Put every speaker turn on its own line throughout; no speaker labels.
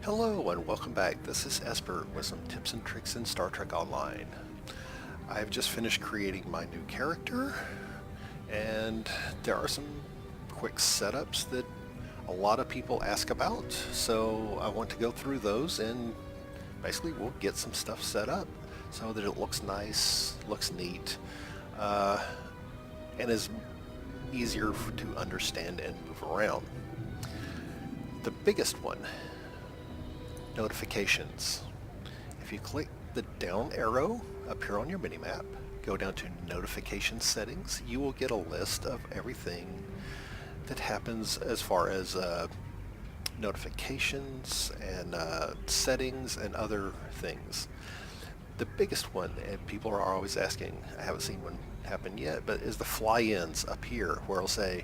Hello and welcome back. This is Esper with some tips and tricks in Star Trek Online. I've just finished creating my new character, and there are some quick setups that a lot of people ask about, so I want to go through those and basically we'll get some stuff set up so that it looks nice, looks neat, uh, and is easier to understand and move around. The biggest one, notifications. If you click the down arrow up here on your minimap, go down to notification settings, you will get a list of everything that happens as far as notifications and settings and other things. The biggest one, and people are always asking, I haven't seen one happen yet, but is the fly-ins up here where it'll say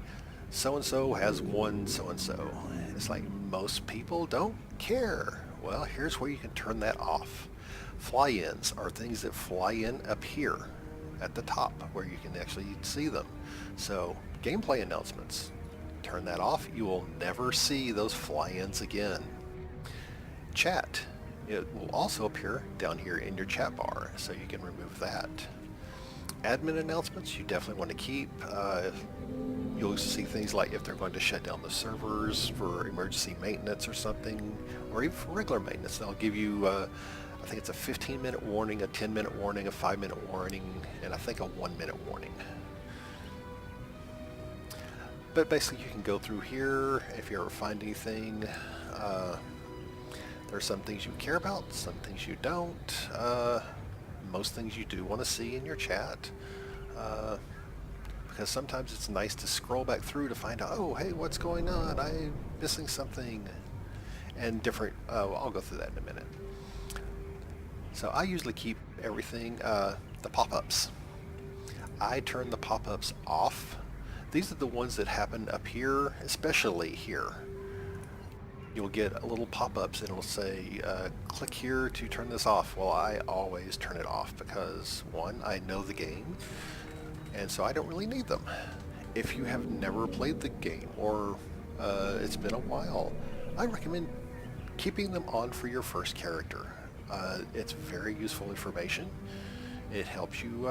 so-and-so has one so-and-so. It's like most people don't care. Well, here's where you can turn that off. Fly-ins are things that fly in up here at the top where you can actually see them. So gameplay announcements, turn that off. You will never see those fly-ins again. Chat, it will also appear down here in your chat bar, so you can remove that. Admin announcements you definitely want to keep. You'll see things like if they're going to shut down the servers for emergency maintenance or something, or even for regular maintenance. They'll give you, I think it's a 15-minute warning, a 10-minute warning, a 5-minute warning, and I think a 1-minute warning. But basically you can go through here if you ever find anything. There are some things you care about, some things you don't. Most things you do want to see in your chat. Because sometimes it's nice to scroll back through to find out, oh, hey, what's going on? I'm missing something. And different, I'll go through that in a minute. So I usually keep everything, the pop-ups. I turn the pop-ups off. These are the ones that happen up here, especially here. You'll get a little pop-ups and it'll say, click here to turn this off. Well, I always turn it off because, one, I know the game, and so I don't really need them. If you have never played the game or it's been a while, I recommend keeping them on for your first character. It's very useful information. It helps you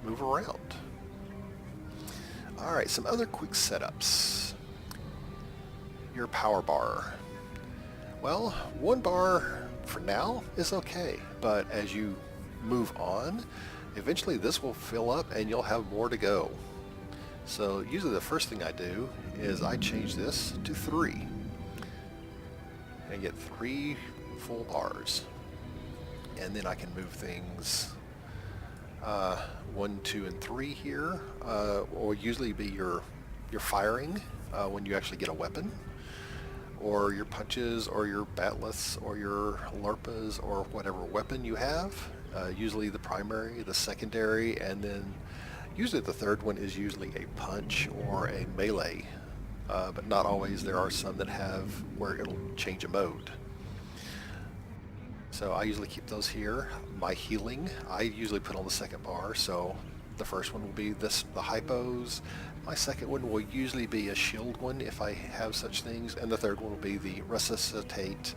move around. Alright, some other quick setups. Your power bar. Well, one bar for now is okay, but as you move on, eventually this will fill up and you'll have more to go. So usually the first thing I do is I change this to 3 and get 3 full bars. And then I can move things 1, 2, and 3 here, or usually be your firing when you actually get a weapon, or your punches, or your batleths, or your lurpas, or whatever weapon you have. Usually the primary, the secondary, and then usually the third one is usually a punch or a melee, but not always. There are some that have where it'll change a mode. So I usually keep those here. My healing, I usually put on the second bar, so the first one will be the hypos. My second one will usually be a shield one if I have such things, and the third one will be the resuscitate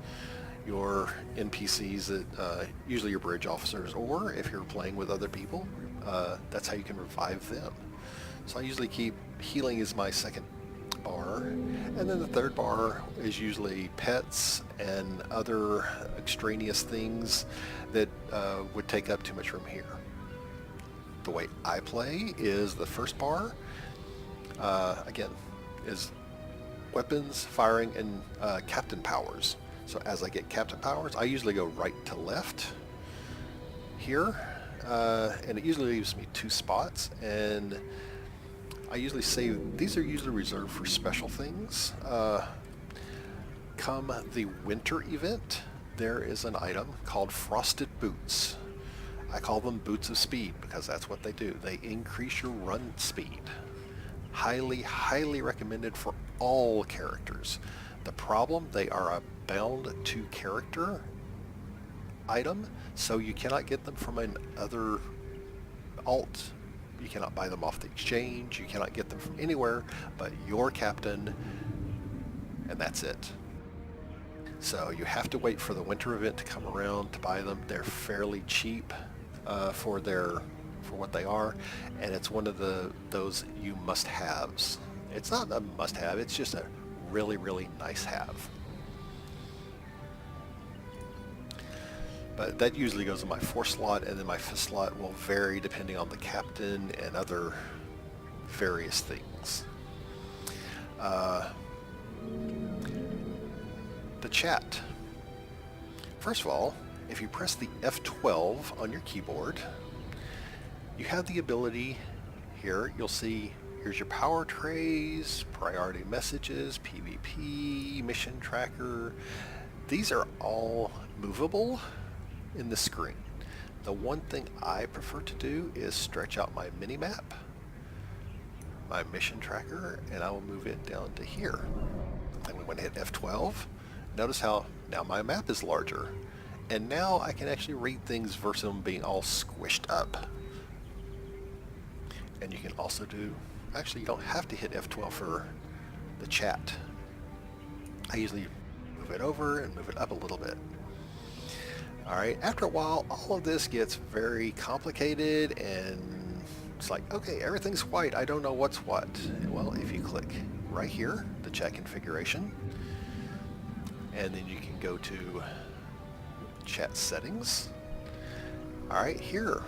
your NPCs, that usually your bridge officers, or if you're playing with other people, that's how you can revive them. So I usually keep healing as my second bar, and then the third bar is usually pets and other extraneous things that would take up too much room here. The way I play is the first bar, again, is weapons, firing, and captain powers. So as I get captain powers, I usually go right to left here, and it usually leaves me 2 spots, and I usually save, these are usually reserved for special things. Come the winter event, there is an item called Frosted Boots. I call them Boots of Speed because that's what they do. They increase your run speed. Highly, highly recommended for all characters. The problem, they are a bound to character item, so you cannot get them from another alt. You cannot buy them off the exchange. You cannot get them from anywhere but your captain, and that's it. So you have to wait for the winter event to come around to buy them. They're fairly cheap for what they are, and it's one of those you must-haves. It's not a must-have, it's just a really, really nice have. But that usually goes in my 4th slot, and then my 5th slot will vary depending on the captain and other various things. The chat. First of all, if you press the F12 on your keyboard, you have the ability here, you'll see here's your power trays, priority messages, PvP, mission tracker. These are all movable in the screen. The one thing I prefer to do is stretch out my mini-map, my mission tracker, and I will move it down to here. And when I hit F12, notice how now my map is larger. And now I can actually read things versus them being all squished up. And you can also do, actually you don't have to hit F12 for the chat. I usually move it over and move it up a little bit. Alright, after a while all of this gets very complicated and it's like, okay, everything's white, I don't know what's what. Well, if you click right here, the chat configuration, and then you can go to chat settings. Alright, here,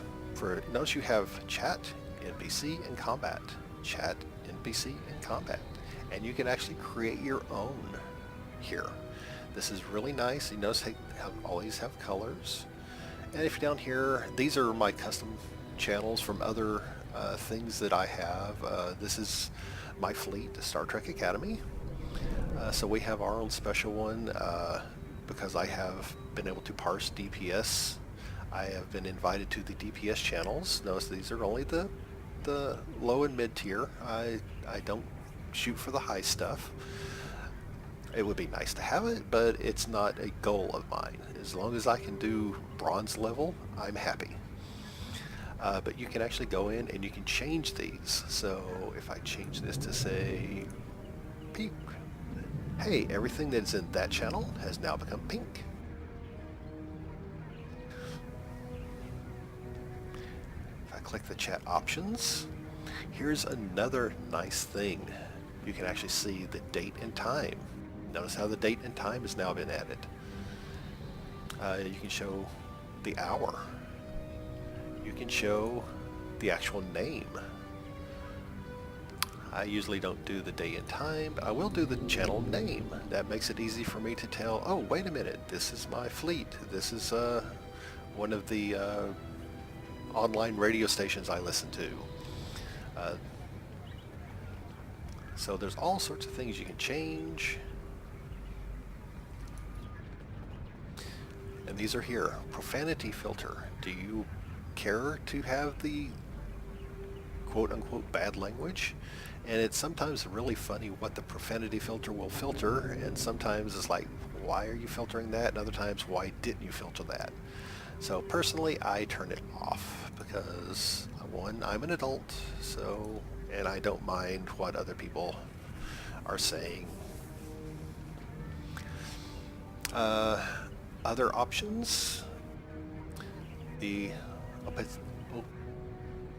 notice you have chat, NPC, and combat. Chat, NPC, and combat. And you can actually create your own here. This is really nice. You notice how all these have colors. And if you're down here, these are my custom channels from other things that I have. This is my fleet, Star Trek Academy. So we have our own special one because I have been able to parse DPS. I have been invited to the DPS channels. Notice these are only the low and mid tier. I don't shoot for the high stuff. It would be nice to have it, but it's not a goal of mine. As long as I can do bronze level, I'm happy. But you can actually go in and you can change these. So if I change this to say pink, hey, everything that's in that channel has now become pink. If I click the chat options, here's another nice thing. You can actually see the date and time. Notice how the date and time has now been added. You can show the hour. You can show the actual name. I usually don't do the day and time, but I will do the channel name. That makes it easy for me to tell, oh, wait a minute, this is my fleet. This is one of the online radio stations I listen to. So there's all sorts of things you can change. And these are here. Profanity filter. Do you care to have the quote-unquote bad language? And it's sometimes really funny what the profanity filter will filter, and sometimes it's like, why are you filtering that? And other times, why didn't you filter that? So personally, I turn it off because, one, I'm an adult, so, and I don't mind what other people are saying. Other options, the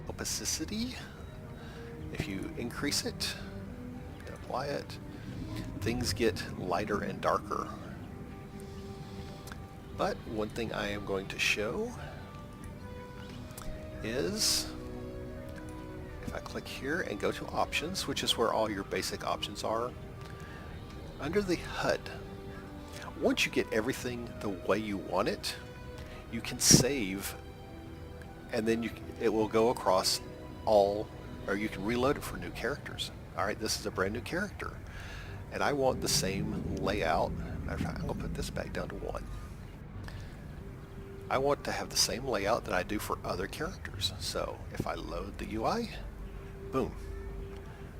opacity, if you increase it and apply it, things get lighter and darker. But one thing I am going to show is, if I click here and go to options, which is where all your basic options are, under the HUD, once you get everything the way you want it, you can save, and then it will go across all, or you can reload it for new characters. Alright, this is a brand new character, and I want the same layout. Matter of fact, I'm going to put this back down to 1. I want to have the same layout that I do for other characters. So if I load the UI, boom.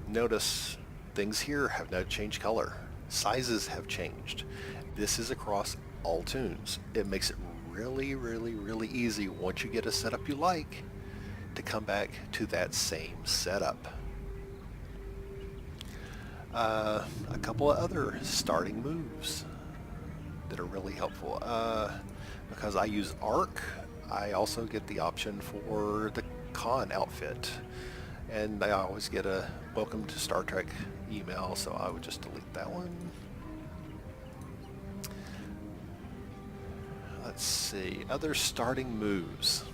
Notice things here have now changed color. Sizes have changed. This is across all toons. It makes it really, really, really easy once you get a setup you like to come back to that same setup. A couple of other starting moves. that are really helpful. Because I use ARC, I also get the option for the Khan outfit. And I always get a welcome to Star Trek email, so I would just delete that one. Let's see, other starting moves.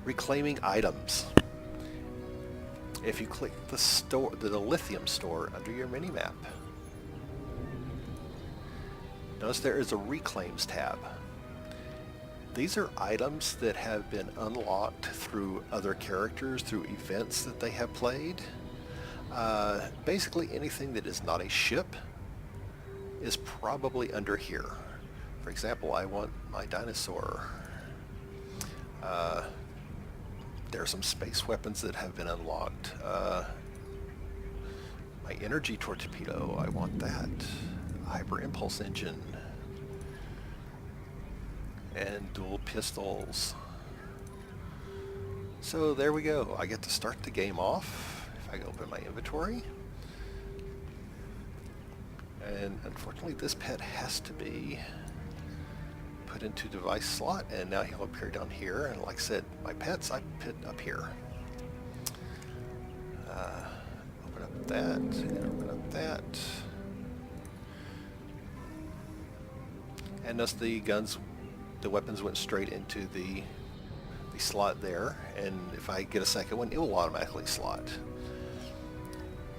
Reclaiming items. If you click the store, the lithium store under your mini-map, notice there is a reclaims tab. These are items that have been unlocked through other characters, through events that they have played. Basically anything that is not a ship is probably under here. For example, I want my dinosaur. There are some space weapons that have been unlocked. My energy torpedo, I want that. Hyper impulse engine. And dual pistols. So there we go. I get to start the game off if I open my inventory. And unfortunately this pet has to be put into device slot, and now he'll appear down here. And like I said, my pets I put up here. Open up that, and open up that. And notice the weapons went straight into the slot there, and if I get a second one, it will automatically slot.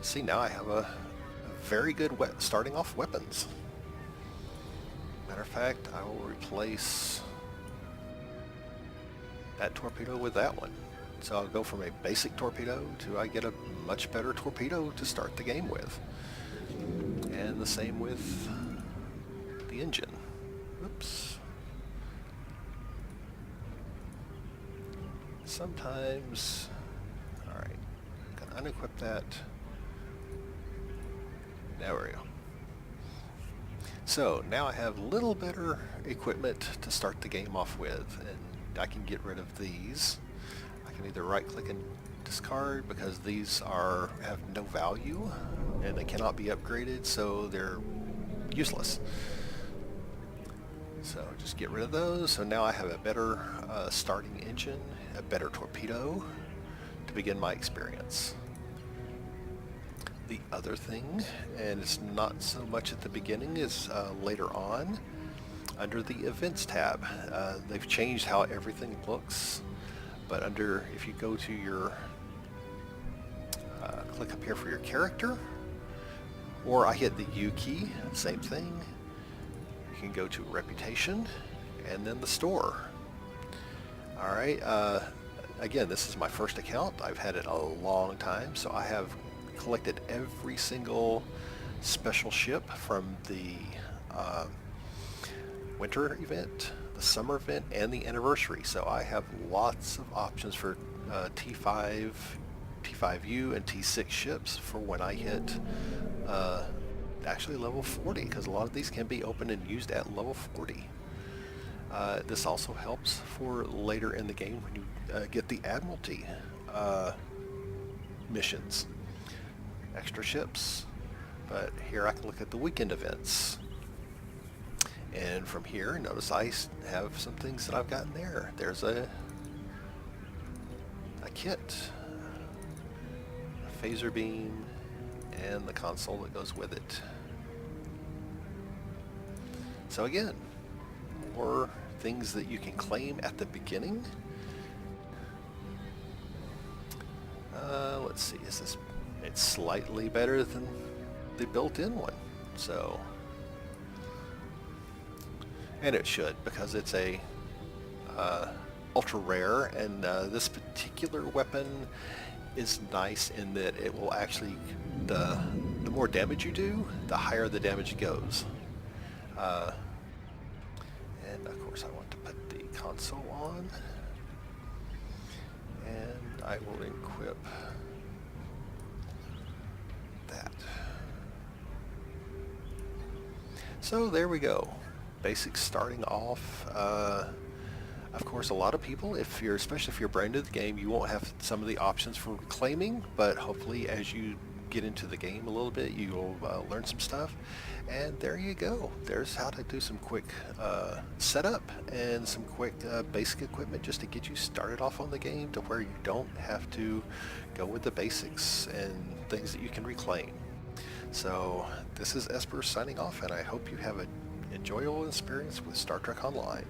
See, now I have a very good starting off weapons. Matter of fact, I will replace that torpedo with that one. So I'll go from a basic torpedo to I get a much better torpedo to start the game with. And the same with the engine. Oops. Sometimes, alright, I'm gonna unequip that. There we go. So now I have a little better equipment to start the game off with, and I can get rid of these. I can either right click and discard because these have no value and they cannot be upgraded, so they're useless. So just get rid of those. So now I have a better starting engine, a better torpedo to begin my experience. The other thing, and it's not so much at the beginning, is later on under the events tab. They've changed how everything looks, but if you go to your click up here for your character, or I hit the U key, same thing. You can go to reputation and then the store. Alright, again, this is my first account. I've had it a long time, so I have collected every single special ship from the winter event, the summer event, and the anniversary. So I have lots of options for T5, T5U, and T6 ships for when I hit actually level 40, because a lot of these can be opened and used at level 40. This also helps for later in the game when you get the Admiralty missions. Extra ships, but here I can look at the weekend events, and from here notice I have some things that I've gotten there. There's a kit, a phaser beam, and the console that goes with it. So again, more things that you can claim at the beginning. Let's see, it's slightly better than the built-in one, so, and it should, because it's a ultra rare, and this particular weapon is nice in that it will actually, the more damage you do, the higher the damage goes. And of course I want to put the console on, and I will equip that. So there we go. Basics starting off. Of course, a lot of people, especially if you're brand new to the game, you won't have some of the options for reclaiming, but hopefully as you get into the game a little bit, you'll learn some stuff, and there you go. There's how to do some quick setup and some quick basic equipment just to get you started off on the game to where you don't have to go with the basics and things that you can reclaim. So this is Esper signing off, and I hope you have an enjoyable experience with Star Trek Online.